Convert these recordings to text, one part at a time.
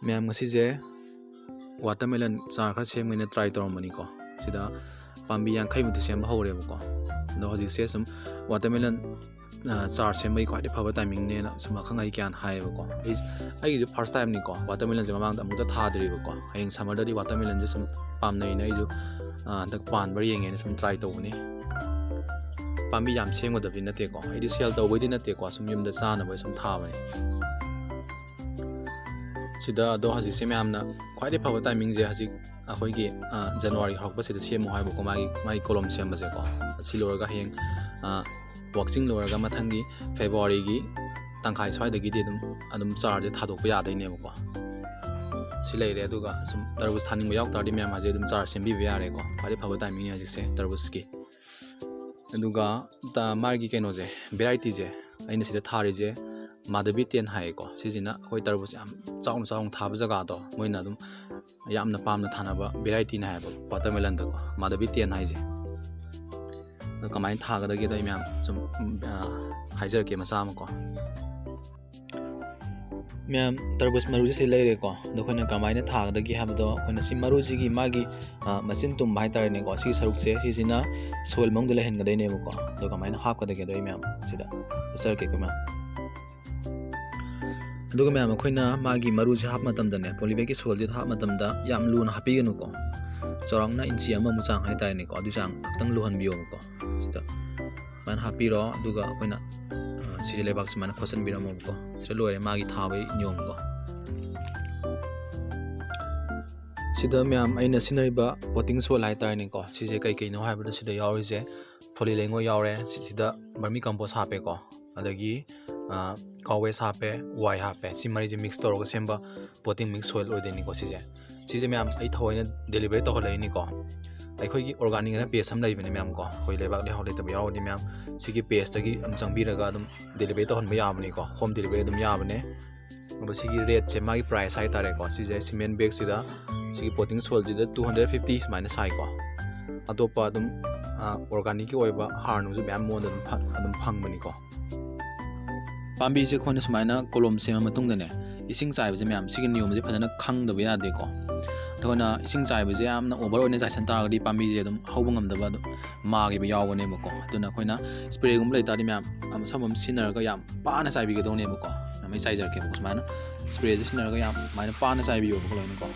ꯃꯌꯥꯝ ꯉꯁꯤꯁꯦ ꯋꯥꯇꯔꯃꯦꯂꯟ ꯆꯥꯔ ꯈꯔ ꯁꯦꯝꯒꯦꯅ ꯇ꯭ꯔꯥꯏ ꯇꯧꯔꯝꯕꯅꯤꯀꯣ ꯁꯤꯗ ꯄꯥꯝꯕꯤ 50ꯃꯨꯛꯇꯤ ꯁꯦꯝꯕ ꯍꯧꯔꯦꯕꯀꯣ ꯑꯗꯣ ꯍꯧꯖꯤꯛꯁꯦ ꯁꯨꯝ ꯋꯥꯇꯔꯃꯦꯂꯟ ꯆꯥꯔ ꯁꯦꯝꯕꯒꯤ ꯈ꯭ꯋꯥꯏꯗꯩ ꯐꯕ ꯇꯥꯏꯃꯤꯡꯅꯦꯅ ꯁꯨꯝ ꯑꯈꯪ ꯑꯍꯩ ꯀꯌꯥꯅ ꯍꯥꯏꯌꯦꯕꯀോ ꯑꯩꯒꯤꯁꯨ ꯐꯥꯔꯁ ꯇꯥꯏꯝꯅꯤꯀꯣ ꯋꯥꯇꯔꯃꯦꯂꯟꯁꯦ ꯃꯃꯥꯡꯗ ꯑꯃꯨꯛꯇ ꯊꯥꯗ꯭ꯔꯤꯕꯀꯣ ꯍꯌꯦꯡ ꯁꯝꯃꯔꯗꯗꯤ ꯋꯥꯇꯔꯃꯦꯂꯟꯁꯦ ꯁꯨꯝ ꯄꯥꯝꯅꯩꯅ ꯑꯩꯁꯨ ꯍꯟꯗꯛ ꯄꯥꯟꯕ꯭ꯔꯥ ꯌꯦꯡꯒꯦꯅ ꯁꯨꯝ ꯇ꯭ꯔꯥꯏ ꯇꯧꯕꯅꯤ ꯄꯥꯝꯕꯤ ꯌꯥꯝ ꯁꯦꯝꯒꯗꯕꯗꯤ ꯅꯠꯇꯦꯀꯣ ꯑꯩꯗꯤ ꯁꯦꯜ ꯇꯧꯕꯩꯗꯤ ꯅꯠꯇꯦꯀꯣ ꯁꯨꯝ ꯌꯨꯝꯗ ꯆꯥꯅꯕ ꯁꯨꯝ ꯊꯥꯕꯅꯤ ꯁꯤꯗ ꯑꯗꯣ ꯍꯧꯖꯤꯛꯁꯦ ꯃꯌꯥꯝꯅ ꯈ꯭ꯋꯥꯏꯗꯩ ꯐꯕ ꯇꯥꯏꯃꯤꯡꯁꯦ ꯍꯧꯖꯤꯛ ꯑꯩꯈꯣꯏꯒꯤ ꯖꯅꯋꯥꯔꯤ ꯍꯧꯔꯛꯄꯁꯤꯗ ꯁꯦꯝꯃꯨ ꯍꯥꯏꯕꯀꯣ ꯃꯥꯒꯤ ꯀꯣꯂꯣꯝ ꯁꯦꯝꯕꯁꯦꯀꯣ ꯑꯁꯤ ꯂꯣꯏꯔꯒ ꯍꯌꯦꯡ ꯋꯥꯛꯆꯤꯡ ꯂꯣꯏꯔꯒ ꯃꯊꯪꯒꯤ ꯐꯦꯕꯋꯥꯔꯤꯒꯤ ꯇꯪꯈꯥꯏ ꯁ꯭ꯋꯥꯏꯗꯒꯤꯗꯤ ꯑꯗꯨꯝ ꯆꯥꯔꯁꯦ ꯊꯥꯗꯣꯛꯄ ꯌꯥꯗꯣꯏꯅꯦꯕꯀꯣ ꯁꯤ ꯂꯩꯔꯦ ꯑꯗꯨꯒ ꯁꯨꯝ ꯇꯔꯕꯨꯁ ꯊꯥꯅꯤꯡꯕ ꯌꯥꯎ ꯇꯥꯔꯗꯤ ꯃꯌꯥꯝ ꯍꯧꯖꯤꯛ ꯑꯗꯨꯝ ꯆꯥꯔ ꯁꯦꯝꯕꯤꯕ ꯌꯥꯔꯦꯀꯣ ꯈ꯭ꯋꯥꯏꯗꯩ ꯐꯕ ꯇꯥꯏꯃꯤꯡꯅꯦ ꯍꯧꯖꯤꯛꯁꯦ ꯇꯔꯕꯨꯁꯀꯤ ꯑꯗꯨꯒ ꯃꯥꯒꯤ ꯀꯩꯅꯣꯁꯦ ꯚꯦꯔꯥꯏꯇꯤꯁꯦ ꯑꯩꯅ ꯁꯤꯗ ꯊꯥꯔꯤꯁꯦ ꯃꯥꯙꯕꯤ 10 ꯍꯥꯏꯌꯦꯀꯣ ꯁꯤꯁꯤꯅ ꯑꯩꯈꯣꯏ ꯇꯔꯕꯨꯁ ꯌꯥꯝ ꯆꯥꯎꯅ ꯆꯥꯎꯅ ꯊꯥꯕ ꯖꯒꯥꯗꯣ ꯃꯣꯏꯅ ꯑꯗꯨꯝ ꯌꯥꯝꯅ ꯄꯥꯝꯅ ꯊꯥꯅꯕ ꯚꯦꯔꯥꯏꯇꯤꯅꯦ ꯍꯥꯏꯕ ꯋꯥꯇꯔꯃꯦꯂꯟꯗꯀꯣ ꯃꯥꯙꯕꯤ 10 ꯍꯥꯏꯁꯦ ꯑꯗꯣ ꯀꯃꯥꯏꯅ ꯊꯥꯒꯗꯒꯦꯗ ꯑꯩ ꯃꯌꯥꯝ ꯁꯨꯝ ꯍꯥꯏꯖꯔꯛꯀꯦ ꯃꯆꯥ ꯑꯃꯀꯣ ꯃꯌꯥꯝ ꯇꯔꯕꯨꯁ ꯃꯔꯨꯁꯤ ꯁꯤ ꯂꯩꯔꯦꯀꯣ ꯑꯗꯣ ꯑꯩꯈꯣꯏꯅ ꯀꯃꯥꯏꯅ ꯊꯥꯒꯗꯒꯦ ꯍꯥꯏꯕꯗꯣ ꯑꯩꯈꯣꯏꯅ ꯁꯤ ꯃꯔꯨꯁꯤꯒꯤ ꯃꯥꯒꯤ ꯃꯆꯤꯟ ꯇꯨꯝꯕ ꯍꯥꯏꯇꯥꯔꯦꯅꯦꯀꯣ ꯁꯤꯒꯤ ꯁꯔꯨꯛꯁꯦ ꯁꯤꯁꯤꯅ ꯁꯣꯏꯜ ꯃꯅꯨꯡꯗ ꯂꯩꯍꯟꯒꯗꯣꯏꯅꯦꯕꯀꯣ ꯑꯗꯣ ꯀꯃꯥꯏꯅ ꯍꯥꯞꯀꯗꯒꯦꯗꯣ ꯑꯩ ꯃꯌꯥꯝ ꯁꯤꯗ ꯎꯠꯆꯔꯛꯀꯦꯀꯣ ꯃꯌꯥꯝ ꯑꯗꯨꯒ ꯃꯌꯥꯝ ꯑꯩꯈꯣꯏꯅ ꯃꯥꯒꯤ ꯃꯔꯨꯁꯦ ꯍꯥꯞꯄ ꯃꯇꯝꯗꯅꯦ ꯄꯣꯂꯤꯕꯦꯒꯀꯤ ꯁꯣꯏꯜꯁꯤꯗ ꯍꯥꯞꯄ ꯃꯇꯝꯗ ꯌꯥꯝ ꯂꯨꯅ ꯍꯥꯞꯄꯤꯒꯅꯨꯀꯣ ꯆꯥꯎꯔꯥꯛꯅ ꯏꯟꯆꯤ ꯑꯃꯃꯨꯛ ꯆꯥꯡ ꯍꯥꯏꯇꯥꯔꯦꯅꯦꯀꯣ ꯑꯗꯨ ꯆꯥꯡ ꯈꯛꯇꯪ ꯂꯨꯍꯟꯕꯤꯌꯣꯕꯀꯣ ꯁꯤꯗ ꯁꯨꯃꯥꯏꯅ ꯍꯥꯞꯄꯤꯔꯣ ꯑꯗꯨꯒ ꯑꯩꯈꯣꯏꯅ ꯁꯤꯁꯦ ꯂꯩꯕꯥꯛ ꯁꯨꯃꯥꯏꯅ ꯈꯣꯠꯆꯟꯕꯤꯔꯝꯃꯣꯕꯀꯣ ꯁꯤꯗ ꯂꯣꯏꯔꯦ ꯃꯥꯒꯤ ꯊꯥꯕꯒꯤ ꯅꯤꯌꯣꯝꯀꯣ ꯁꯤꯗ ꯃꯌꯥꯝ ꯑꯩꯅ ꯁꯤꯖꯤꯟꯅꯔꯤꯕ ꯄꯣꯇꯤꯡ ꯁꯣꯏꯜ ꯍꯥꯏꯇꯥꯔꯦꯅꯦꯀꯣ ꯁꯤꯁꯦ ꯀꯩꯅꯣ ꯍꯥꯏꯕꯗ ꯁꯤꯗ ꯌꯥꯎꯔꯤꯁꯦ ꯐꯣꯂꯤ ꯂꯩꯉꯣꯏ ꯌꯥꯎꯔꯦ ꯁꯤꯗ ꯕꯔꯃꯤ ꯀꯝꯄꯣꯁ ꯍꯥꯞꯄꯦꯀꯣ ꯑꯗꯒꯤ ꯀꯥꯎꯋꯦꯁ ꯍꯥꯞꯄꯦ ꯋꯥꯏ ꯍꯥꯞꯄꯦ ꯁꯤ ꯃꯔꯤꯁꯦ ꯃꯤꯛꯁ ꯇꯧꯔꯒ ꯁꯦꯝꯕ ꯄꯣꯇꯤꯡ ꯃꯤꯛꯁ ꯁꯣꯏꯜ ꯑꯣꯏꯗꯣꯏꯅꯤꯀꯣ ꯁꯤꯁꯦ ꯃꯌꯥꯝ ꯑꯩ ꯊꯑꯣꯏꯅ ꯗꯦꯂꯤꯚꯔꯤ ꯇꯧꯍꯜꯂꯛꯏꯅꯤꯀꯣ ꯑꯩꯈꯣꯏꯒꯤ ꯑꯣꯔꯒꯥꯅꯤꯛ ꯑꯅ ꯄꯦꯖ ꯑꯃ ꯂꯩꯕꯅꯦ ꯃꯌꯥꯝ ꯀꯣ ꯑꯩꯈꯣꯏ ꯂꯩꯕꯥꯛ ꯂꯩꯍꯥꯎ ꯂꯩꯇꯕ ꯌꯥꯎꯔꯗꯤ ꯃꯌꯥꯝ ꯁꯤꯒꯤ ꯄꯦꯖꯇꯒꯤ ꯑꯗꯨꯝ ꯆꯪꯕꯤꯔꯒ ꯑꯗꯨꯝ ꯗꯦꯂꯤꯚꯔꯤ ꯇꯧꯍꯟꯕ ꯌꯥꯕꯅꯤꯀꯣ ꯍꯣꯝ ꯗꯦꯂꯤꯚꯔꯤ ꯑꯗꯨꯝ ꯌꯥꯕꯅꯦ ꯑꯗꯣ ꯁꯤꯒꯤ ꯔꯦꯠꯁꯦ ꯃꯥꯒꯤ ꯄ꯭ꯔꯥꯏꯁ ꯍꯥꯏꯇꯥꯔꯦꯀꯣ ꯁꯤꯁꯦ ꯁꯤꯃꯦꯟ ꯕꯦꯒꯁꯤꯗ ꯁꯤꯒꯤ ꯄꯣꯇꯤꯡ ꯁꯣꯏꯜꯁꯤꯗ 250 ꯁꯨꯃꯥꯏꯅ ꯁꯥꯏꯀꯣ ꯑꯇꯣꯞꯄ ꯑꯗꯨꯝ ꯑꯣꯔꯒꯥꯅꯤꯛꯀꯤ ꯑꯣꯏꯕ ꯍꯥꯔ ꯅꯨꯡꯁꯨ ꯃꯌꯥꯝ ꯃꯉꯣꯟꯗ ꯑꯗꯨꯝ ꯐꯪꯕꯅꯤꯀꯣ ꯄꯥꯝꯕꯤꯁꯦ ꯑꯩꯈꯣꯏꯅ ꯁꯨꯃꯥꯏꯅ ꯀꯣꯂꯣꯝ ꯁꯦꯝꯃ ꯃꯇꯨꯡꯗꯅꯦ ꯏꯁꯤꯡ ꯆꯥꯏꯕꯁꯦ ꯃꯌꯥꯝ ꯁꯤꯒꯤ ꯅꯤꯌꯣꯝꯁꯦ ꯐꯖꯅ ꯈꯪꯗꯕ ꯌꯥꯗꯦꯀꯣ ꯑꯩꯈꯣꯏꯅ ꯏꯁꯤꯡ ꯆꯥꯏꯕꯁꯦ ꯌꯥꯝꯅ ꯑꯣꯚꯔ ꯑꯣꯏꯅ ꯆꯥꯏꯁꯟ ꯇꯥꯔꯒꯗꯤ ꯄꯥꯝꯕꯤꯁꯦ ꯑꯗꯨꯝ ꯍꯧꯕ ꯉꯝꯗꯕ ꯑꯗꯨꯝ ꯃꯥꯈꯤꯕ ꯌꯥꯎꯒꯅꯦꯕꯀꯣ ꯑꯗꯨꯅ ꯑꯩꯈꯣꯏꯅ ꯁ꯭ꯄ꯭ꯔꯦꯒꯨꯝꯕ ꯂꯩꯇꯥꯔꯗꯤ ꯃꯌꯥꯝ ꯑꯃ ꯁꯤꯖꯤꯟꯅꯔꯒ ꯌꯥꯝ ꯄꯥꯅ ꯆꯥꯏꯕꯤꯒꯗꯧꯅꯦꯕꯀꯣ ꯑꯩ ꯆꯥꯏꯖꯔꯛꯀꯦꯕꯀꯣ ꯁꯨꯃꯥꯏꯅ ꯁ꯭ꯄ꯭ꯔꯦꯁꯦ ꯁꯤꯖꯤꯟꯅꯔꯒ ꯌꯥꯝ ꯁꯨꯃꯥꯏꯅ ꯄꯥꯅ ꯆꯥꯏꯕꯤꯌꯣꯕꯀꯣ ꯂꯣꯏꯅꯀꯣ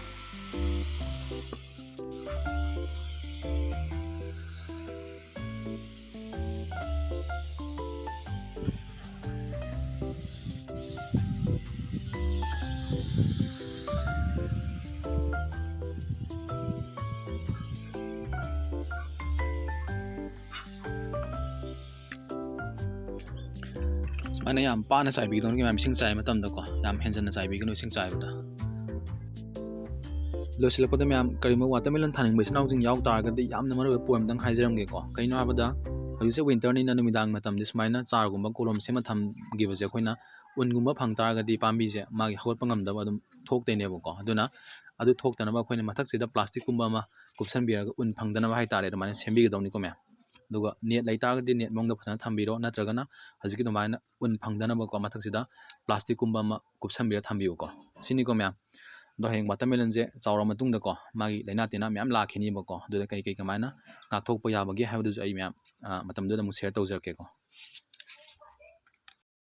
ꯁꯨꯃꯥꯏꯅ ꯌꯥꯝ ꯄꯥꯅ ꯆꯥꯏꯕꯤꯒꯗꯧꯅꯤ ꯃꯌꯥꯝ ꯏꯁꯤꯡ ꯆꯥꯏꯕ ꯃꯇꯝꯗꯀꯣ ꯌꯥꯝ ꯍꯦꯟꯖꯟꯅ ꯆꯥꯏꯕꯤꯒꯅꯨ ꯏꯁꯤꯡ ꯆꯥꯏꯕꯗ ꯂꯣꯏꯁꯤꯜꯂꯛꯄꯗ ꯃꯌꯥꯝ ꯀꯔꯤꯒꯨꯝꯕ ꯋꯥꯇꯔꯃꯦꯂꯟ ꯊꯥꯅꯤꯡꯕ ꯏꯆꯤꯟ ꯏꯅꯥꯎꯁꯤꯡ ꯌꯥꯎ ꯇꯥꯔꯒꯗꯤ ꯌꯥꯝꯅ ꯃꯔꯨꯑꯣꯏꯕ ꯄꯣꯏꯟꯠ ꯑꯃꯇꯪ ꯍꯥꯏꯖꯔꯝꯒꯦꯀꯣ ꯀꯩꯅꯣ ꯍꯥꯏꯕꯗ ꯍꯧꯖꯤꯛꯁꯦ ꯋꯤꯟꯇꯔꯅꯤꯅ ꯅꯨꯃꯤꯗꯥꯡ ꯃꯇꯝꯗꯤ ꯁꯨꯃꯥꯏꯅ ꯆꯥꯔꯒꯨꯝꯕ ꯀꯣꯂꯣꯝ ꯁꯦꯝꯃ ꯊꯝꯈꯤꯕꯁꯦ ꯑꯩꯈꯣꯏꯅ ꯎꯟꯒꯨꯝꯕ ꯐꯪ ꯇꯥꯔꯒꯗꯤ ꯄꯥꯝꯕꯤꯁꯦ ꯃꯥꯒꯤ ꯍꯧꯒꯠꯄ ꯉꯝꯗꯕ ꯑꯗꯨꯝ ꯊꯣꯛꯇꯣꯏꯅꯦꯕꯀꯣ ꯑꯗꯨꯅ ꯑꯗꯨ ꯊꯣꯛꯇꯅꯕ ꯑꯩꯈꯣꯏꯅ ꯃꯊꯛꯁꯤꯗ ꯄ꯭ꯂꯥꯁꯇꯤꯛꯀꯨꯝꯕ ꯑꯃ ꯀꯨꯞꯁꯟꯕꯤꯔꯒ ꯎꯟ ꯐꯪꯗꯅꯕ ꯍꯥꯏꯇꯥꯔꯦ ꯑꯗꯨꯃꯥꯏꯅ ꯁꯦꯝꯕꯤꯒꯗꯧꯅꯤꯀꯣ ꯃꯌꯥꯝ ꯑꯗꯨꯒ ꯅꯦꯠ ꯂꯩꯇꯥꯔꯒꯗꯤ ꯅꯦꯠ ꯃꯅꯨꯡꯗ ꯐꯖꯅ ꯊꯝꯕꯤꯔꯣ ꯅꯠꯇ꯭ꯔꯒꯅ ꯍꯧꯖꯤꯛꯀꯤ ꯑꯗꯨꯃꯥꯏꯅ ꯎꯟ ꯐꯪꯗꯅꯕꯀꯣ ꯃꯊꯛꯁꯤꯗ ꯄ꯭ꯂꯥꯁꯇꯤꯛꯀꯨꯝꯕ ꯑꯃ ꯀꯨꯞꯁꯟꯕꯤꯔ ꯊꯝꯕꯤꯌꯨꯀꯣ ꯁꯤꯅꯤꯀꯣ ꯃꯌꯥꯝ ꯑꯗꯣ ꯍꯌꯦꯡ ꯋꯥꯇꯔꯃꯦꯂꯟꯁꯦ ꯆꯥꯎꯔ ꯃꯇꯨꯡꯗꯀꯣ ꯃꯥꯒꯤ ꯂꯩꯅꯥ ꯇꯤꯟꯅꯥ ꯃꯌꯥꯝ ꯂꯥꯛꯈꯤꯅꯤꯕꯀꯣ ꯑꯗꯨꯗ ꯀꯃꯥꯏꯅ ꯉꯥꯛꯊꯣꯛꯄ ꯌꯥꯕꯒꯦ ꯍꯥꯏꯕꯗꯨꯁꯨ ꯑꯩ ꯃꯌꯥꯝ ꯃꯇꯝꯗꯨꯗ ꯑꯃꯨꯛ ꯁꯦꯌꯔ ꯇꯧꯖꯔꯛꯀꯦꯀꯣ